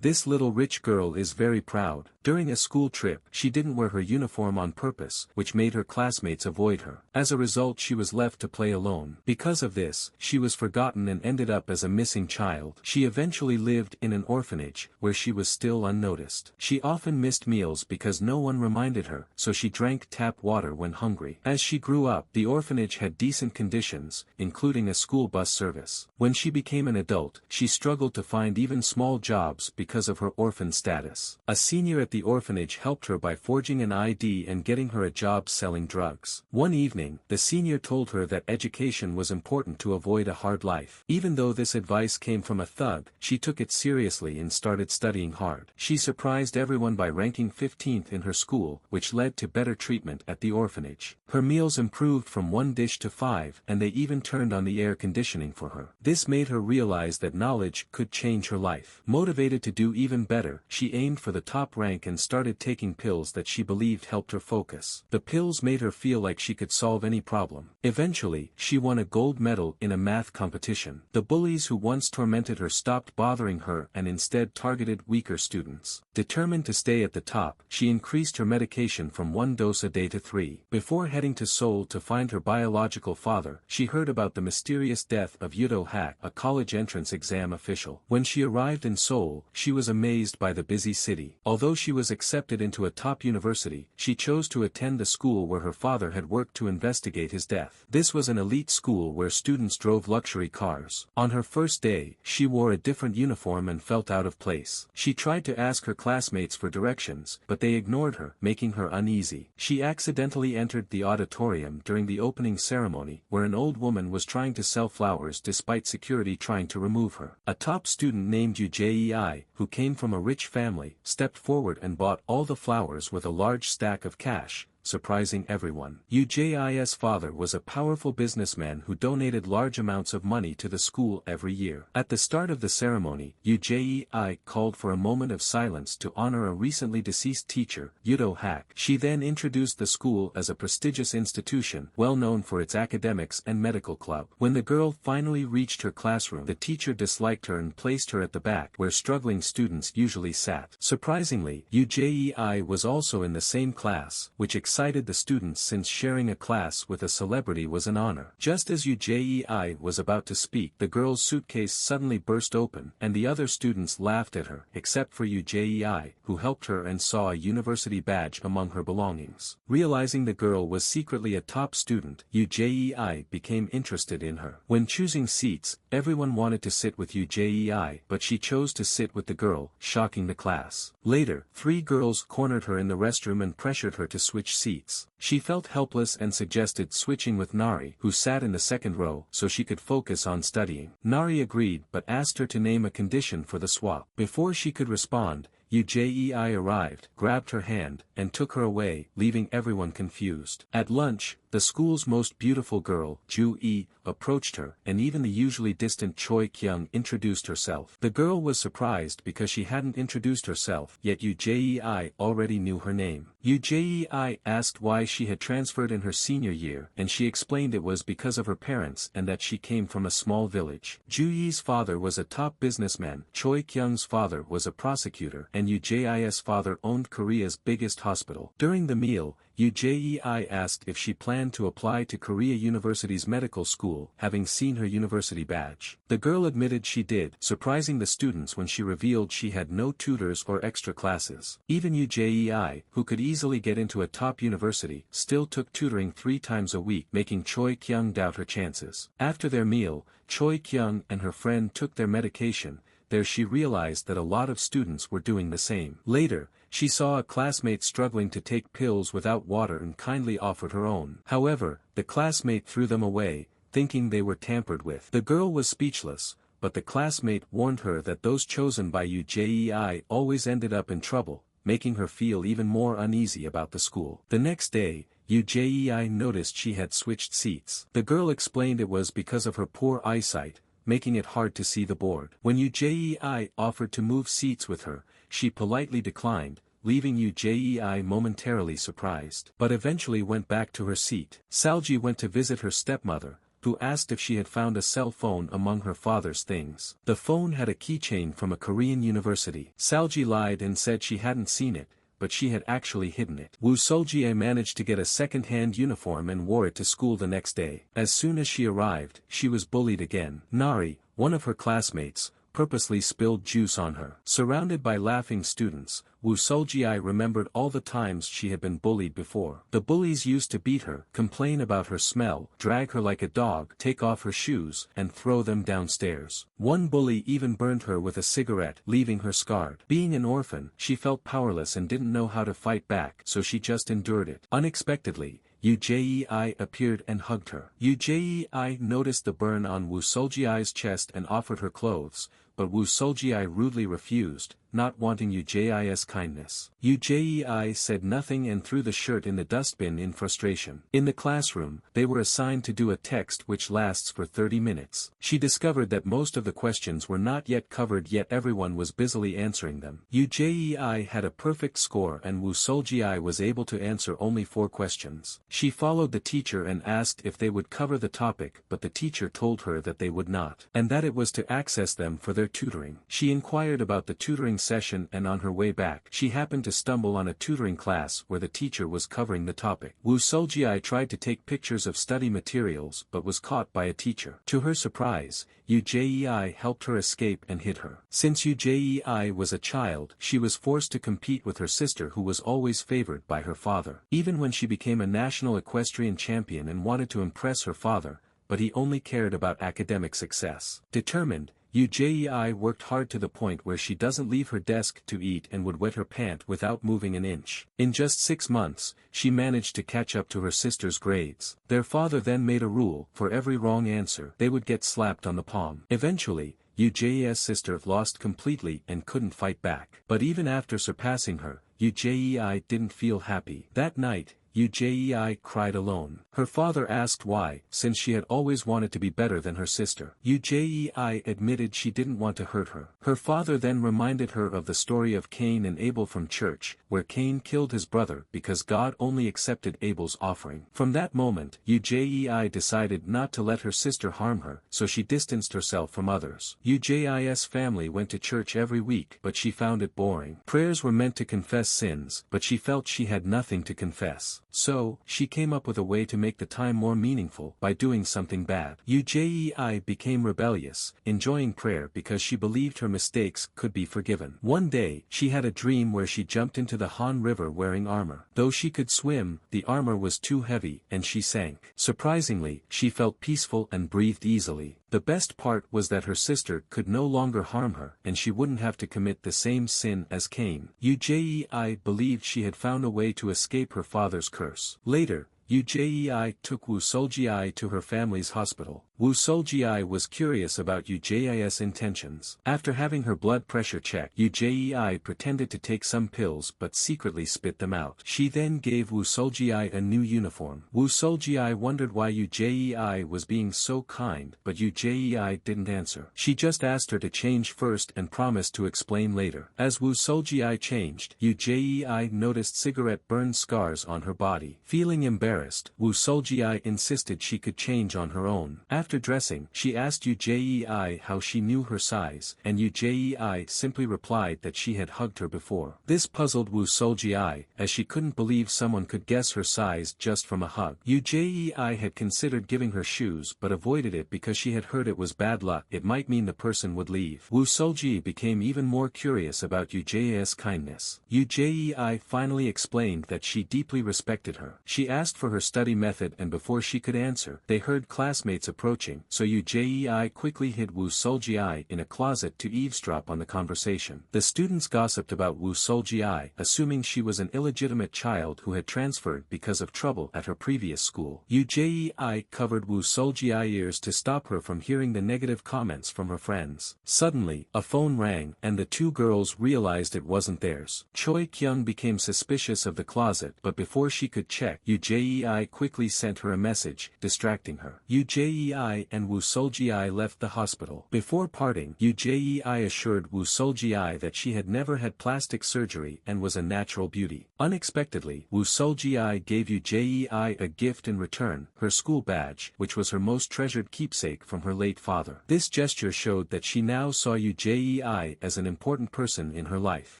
This little rich girl is very proud. During a school trip, she didn't wear her uniform on purpose, which made her classmates avoid her. As a result, she was left to play alone. Because of this, she was forgotten and ended up as a missing child. She eventually lived in an orphanage, where she was still unnoticed. She often missed meals because no one reminded her, so she drank tap water when hungry. As she grew up, the orphanage had decent conditions, including a school bus service. When she became an adult, she struggled to find even small jobs because of her orphan status. A senior at the orphanage helped her by forging an ID and getting her a job selling drugs. One evening, the senior told her that education was important to avoid a hard life. Even though this advice came from a thug, she took it seriously and started studying hard. She surprised everyone by ranking 15th in her school, which led to better treatment at the orphanage. Her meals improved from 1 dish to 5, and they even turned on the air conditioning for her. This made her realize that knowledge could change her life. Motivated to do even better, she aimed for the top rank and started taking pills that she believed helped her focus. The pills made her feel like she could solve any problem. Eventually, she won a gold medal in a math competition. The bullies who once tormented her stopped bothering her and instead targeted weaker students. Determined to stay at the top, she increased her medication from 1 dose a day to 3. Before heading to Seoul to find her biological father, she heard about the mysterious death of Yudo Hak, a college entrance exam official. When she arrived in Seoul, she was amazed by the busy city. Although she was accepted into a top university, she chose to attend the school where her father had worked to investigate his death. This was an elite school where students drove luxury cars. On her first day, she wore a different uniform and felt out of place. She tried to ask her classmates for directions, but they ignored her, making her uneasy. She accidentally entered the auditorium during the opening ceremony, where an old woman was trying to sell flowers despite security trying to remove her. A top student named Ujei, who came from a rich family, stepped forward and bought all the flowers with a large stack of cash, surprising everyone. Ujei's father was a powerful businessman who donated large amounts of money to the school every year. At the start of the ceremony, Ujei called for a moment of silence to honor a recently deceased teacher, Yudo Hak. She then introduced the school as a prestigious institution, well known for its academics and medical club. When the girl finally reached her classroom, the teacher disliked her and placed her at the back, where struggling students usually sat. Surprisingly, Ujei was also in the same class, which excited the students since sharing a class with a celebrity was an honor. Just as Ujei was about to speak, the girl's suitcase suddenly burst open, and the other students laughed at her, except for Ujei, who helped her and saw a university badge among her belongings. Realizing the girl was secretly a top student, Ujei became interested in her. When choosing seats, everyone wanted to sit with Ujei, but she chose to sit with the girl, shocking the class. Later, 3 girls cornered her in the restroom and pressured her to switch seats. She felt helpless and suggested switching with Nari, who sat in the second row, so she could focus on studying. Nari agreed but asked her to name a condition for the swap. Before she could respond, Ujei arrived, grabbed her hand, and took her away, leaving everyone confused. At lunch, the school's most beautiful girl, Ju-e, approached her, and even the usually distant Choi Kyung introduced herself. The girl was surprised because she hadn't introduced herself, yet Ujei already knew her name. Ujei asked why she had transferred in her senior year, and she explained it was because of her parents and that she came from a small village. Ju-e's father was a top businessman, Choi Kyung's father was a prosecutor, and Ujei's father owned Korea's biggest hospital. During the meal, Ujei asked if she planned to apply to Korea University's medical school, having seen her university badge. The girl admitted she did, surprising the students when she revealed she had no tutors or extra classes. Even Ujei, who could easily get into a top university, still took tutoring 3 times a week, making Choi Kyung doubt her chances. After their meal, Choi Kyung and her friend took their medication. There she realized that a lot of students were doing the same. Later, she saw a classmate struggling to take pills without water and kindly offered her own. However, the classmate threw them away, thinking they were tampered with. The girl was speechless, but the classmate warned her that those chosen by Ujei always ended up in trouble, making her feel even more uneasy about the school. The next day, Ujei noticed she had switched seats. The girl explained it was because of her poor eyesight, making it hard to see the board. When Ujei offered to move seats with her, she politely declined, leaving Ujei momentarily surprised, but eventually went back to her seat. Salji went to visit her stepmother, who asked if she had found a cell phone among her father's things. The phone had a keychain from a Korean university. Salji lied and said she hadn't seen it, but she had actually hidden it. Woo Seoljae managed to get a second-hand uniform and wore it to school the next day. As soon as she arrived, she was bullied again. Nari, one of her classmates, purposely spilled juice on her. Surrounded by laughing students, Woo Seoljae remembered all the times she had been bullied before. The bullies used to beat her, complain about her smell, drag her like a dog, take off her shoes, and throw them downstairs. One bully even burned her with a cigarette, leaving her scarred. Being an orphan, she felt powerless and didn't know how to fight back, so she just endured it. Unexpectedly, Yoo Jae-ai appeared and hugged her. Yoo Jae-ai noticed the burn on Woo Seoljae's chest and offered her clothes, but Woo Seoljae rudely refused, not wanting Yoo Jae-ai's kindness. Yoo Jae-ai said nothing and threw the shirt in the dustbin in frustration. In the classroom, they were assigned to do a text which lasts for 30 minutes. She discovered that most of the questions were not yet covered, yet everyone was busily answering them. Yoo Jae-ai had a perfect score and Woo Seoljae was able to answer only 4 questions. She followed the teacher and asked if they would cover the topic, but the teacher told her that they would not, and that it was to access them for their tutoring. She inquired about the tutoring session and on her way back, she happened to stumble on a tutoring class where the teacher was covering the topic. Woo Seoljae tried to take pictures of study materials but was caught by a teacher. To her surprise, Yoo Jae-ai helped her escape and hid her. Since Yoo Jae-ai was a child, she was forced to compete with her sister who was always favored by her father. Even when she became a national equestrian champion and wanted to impress her father, but he only cared about academic success. Determined, Yoo Jae-ai worked hard to the point where she doesn't leave her desk to eat and would wet her pant without moving an inch. In just 6 months, she managed to catch up to her sister's grades. Their father then made a rule: for every wrong answer, they would get slapped on the palm. Eventually, Yoo Jae's sister lost completely and couldn't fight back. But even after surpassing her, Yoo Jae didn't feel happy. That night, Yoo Jae cried alone. Her father asked why, since she had always wanted to be better than her sister. Yoo Jae admitted she didn't want to hurt her. Her father then reminded her of the story of Cain and Abel from church, where Cain killed his brother because God only accepted Abel's offering. From that moment, Yoo Jae decided not to let her sister harm her, so she distanced herself from others. Yoo Jae's family went to church every week, but she found it boring. Prayers were meant to confess sins, but she felt she had nothing to confess. So, she came up with a way to make the time more meaningful by doing something bad. Yoo Jae became rebellious, enjoying prayer because she believed her mistakes could be forgiven. One day, she had a dream where she jumped into the Han River wearing armor. Though she could swim, the armor was too heavy, and she sank. Surprisingly, she felt peaceful and breathed easily. The best part was that her sister could no longer harm her, and she wouldn't have to commit the same sin as Cain. Yoo Jae believed she had found a way to escape her father's curse. Later, Yoo Jae took Woo Seoljae to her family's hospital. Woo Seoljae was curious about Yoo Jae's intentions. After having her blood pressure checked, Yoo Jae pretended to take some pills but secretly spit them out. She then gave Woo Seoljae a new uniform. Woo Seoljae wondered why Yoo Jae was being so kind, but Yoo Jae didn't answer. She just asked her to change first and promised to explain later. As Woo Seoljae changed, Yoo Jae noticed cigarette burn scars on her body. Feeling embarrassed, Woo Seoljae insisted she could change on her own. After dressing, she asked Yoo Jae how she knew her size, and Yoo Jae simply replied that she had hugged her before. This puzzled Woo Seoljae, as she couldn't believe someone could guess her size just from a hug. Yoo Jae had considered giving her shoes but avoided it because she had heard it was bad luck. It might mean the person would leave. Woo Seoljae became even more curious about Yoo Jae's kindness. Yoo Jae finally explained that she deeply respected her. She asked for her study method, and before she could answer, they heard classmates approaching, so Yoo Jae quickly hid Woo Seoljae in a closet to eavesdrop on the conversation. The students gossiped about Woo Seoljae, assuming she was an illegitimate child who had transferred because of trouble at her previous school. Yoo Jae covered Woo Seoljae's ears to stop her from hearing the negative comments from her friends. Suddenly, a phone rang, and the two girls realized it wasn't theirs. Choi Kyung became suspicious of the closet, but before she could check, Yoo Jae quickly sent her a message, distracting her. Yoo Jae Jei and Wu Soljie left the hospital. Before parting, Jei assured Wu Soljie that she had never had plastic surgery and was a natural beauty. Unexpectedly, Wu Soljie gave Jei a gift in return, her school badge, which was her most treasured keepsake from her late father. This gesture showed that she now saw Jei as an important person in her life.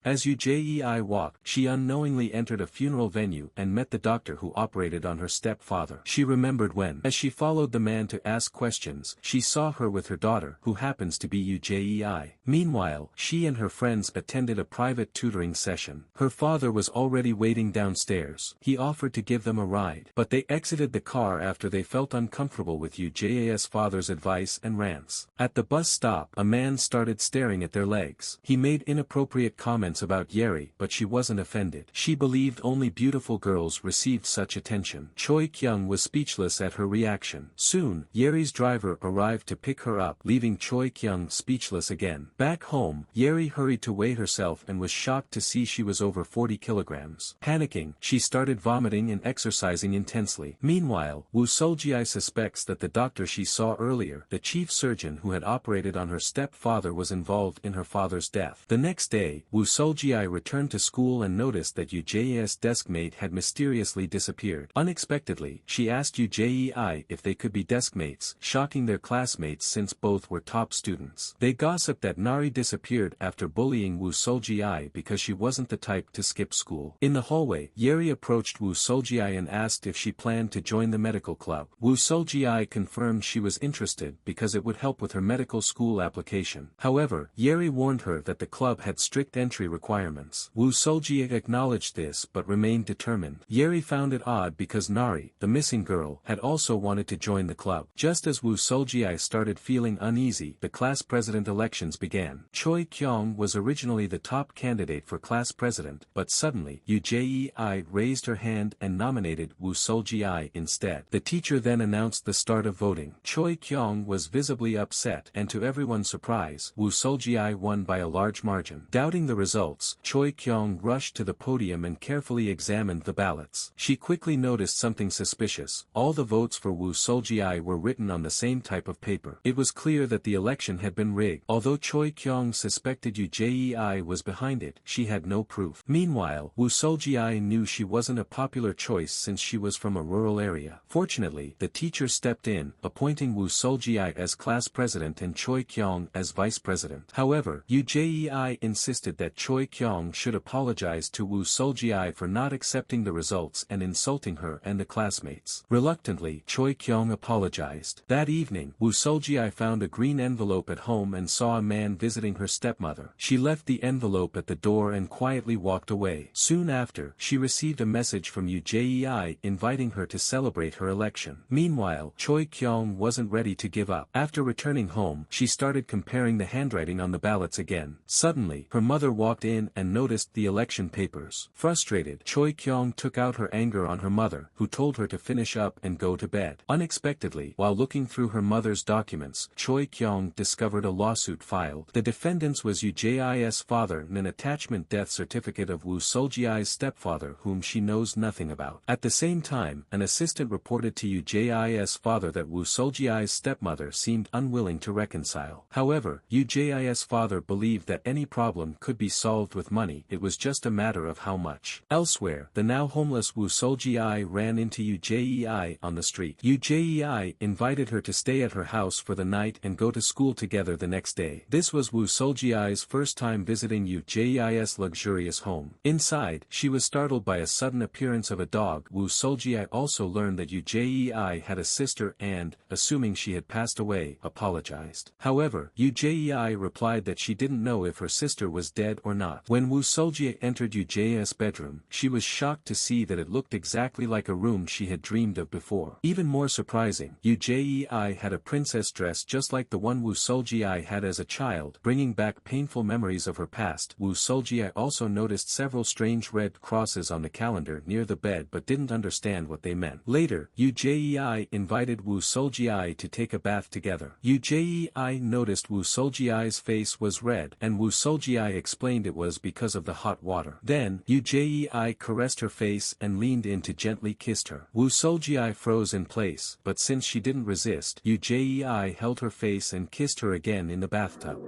As Jei walked, she unknowingly entered a funeral venue and met the doctor who operated on her stepfather. She remembered when, as she followed the man to ask questions, she saw her with her daughter, who happens to be Jei. Meanwhile, she and her friends attended a private tutoring session. Her father was already waiting downstairs. He offered to give them a ride, but they exited the car after they felt uncomfortable with Jei's father's advice and rants. At the bus stop, a man started staring at their legs. He made inappropriate comments about Yeri, but she wasn't offended. She believed only beautiful girls received such attention. Choi Kyung was speechless at her reaction. Soon, Yeri's driver arrived to pick her up, leaving Choi Kyung speechless again. Back home, Yeri hurried to weigh herself and was shocked to see she was over 40 kilograms. Panicking, she started vomiting and exercising intensely. Meanwhile, Wu Soljie suspects that the doctor she saw earlier, the chief surgeon who had operated on her stepfather, was involved in her father's death. The next day, Wu Soljie returned to school and noticed that Jei's deskmate had mysteriously disappeared. Unexpectedly, she asked Jei if they could be deskmates, shocking their classmates since both were top students. They gossiped that Nari disappeared after bullying Wu Soljie because she wasn't the type to skip school. In the hallway, Yeri approached Wu Soljie and asked if she planned to join the medical club. Wu Soljie confirmed she was interested because it would help with her medical school application. However, Yeri warned her that the club had strict entry requirements. Wu Soljie acknowledged this but remained determined. Yeri found it odd because Nari, the missing girl, had also wanted to join the club. Just as Wu Soljie started feeling uneasy, the class president elections began. Choi Kyung was originally the top candidate for class president, but suddenly, Jei raised her hand and nominated Wu Soljie instead. The teacher then announced the start of voting. Choi Kyung was visibly upset, and to everyone's surprise, Wu Soljie won by a large margin. Doubting the results, Choi Kyung rushed to the podium and carefully examined the ballots. She quickly noticed something suspicious. All the votes for Wu Soljie were written on the same type of paper. It was clear that the election had been rigged. Although Choi Kyung suspected Jei was behind it, she had no proof. Meanwhile, Wu Soljie knew she wasn't a popular choice since she was from a rural area. Fortunately, the teacher stepped in, appointing Wu Soljie as class president and Choi Kyung as vice president. However, Jei insisted that Choi Kyung should apologize to Wu Soljie for not accepting the results and insulting her and the classmates. Reluctantly, Choi Kyung apologized. That evening, Wu Soljie found a green envelope at home and saw a man visiting her stepmother. She left the envelope at the door and quietly walked away. Soon after, she received a message from Jei inviting her to celebrate her election. Meanwhile, Choi Kyung wasn't ready to give up. After returning home, she started comparing the handwriting on the ballots again. Suddenly, her mother walked in and noticed the election papers. Frustrated, Choi Kyung took out her anger on her mother, who told her to finish up and go to bed. Unexpectedly, while looking through her mother's documents, Choi Kyung discovered a lawsuit filed. The defendants was Jei's father and an attachment death certificate of Wu Soljie's stepfather whom she knows nothing about. At the same time, an assistant reported to Jei's father that Wu Soljie's stepmother seemed unwilling to reconcile. However, Jei's father believed that any problem could be solved with money, it was just a matter of how much. Elsewhere, the now homeless Wu Soljie ran into Jei on the street. Jei invited her to stay at her house for the night and go to school together the next day. This was Wu Soljie's first time visiting Jei's luxurious home. Inside, she was startled by a sudden appearance of a dog. Wu Soljie also learned that Jei had a sister and, assuming she had passed away, apologized. However, Jei replied that she didn't know if her sister was dead or not. When Wu Soljie entered Jei's bedroom, she was shocked to see that it looked exactly like a room she had dreamed of before. Even more surprising, Jei had a princess dress just like the one Wu Soljie had as a child, bringing back painful memories of her past. Wu Soljie also noticed several strange red crosses on the calendar near the bed but didn't understand what they meant. Later, Jei invited Wu Soljie to take a bath together. Jei noticed Wu Soljie's face was red, and Wu Soljie explained it was because of the hot water. Then, Jei caressed her face and leaned in to gently kiss her. Wu Soljie froze in place, but since she didn't resist. Ujei held her face and kissed her again in the bathtub.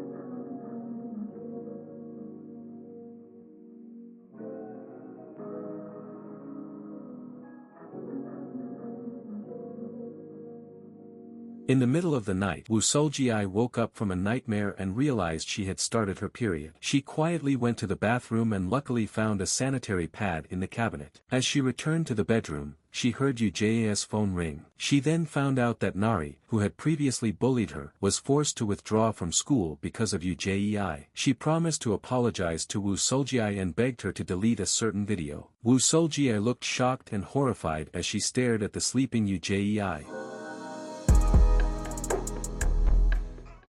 In the middle of the night, Woo Seol-ji woke up from a nightmare and realized she had started her period. She quietly went to the bathroom and luckily found a sanitary pad in the cabinet. As she returned to the bedroom, she heard Yoo Jae's phone ring. She then found out that Nari, who had previously bullied her, was forced to withdraw from school because of Yoo Jae. She promised to apologize to Woo Seol-ji and begged her to delete a certain video. Woo Seol-ji looked shocked and horrified as she stared at the sleeping Yoo Jae.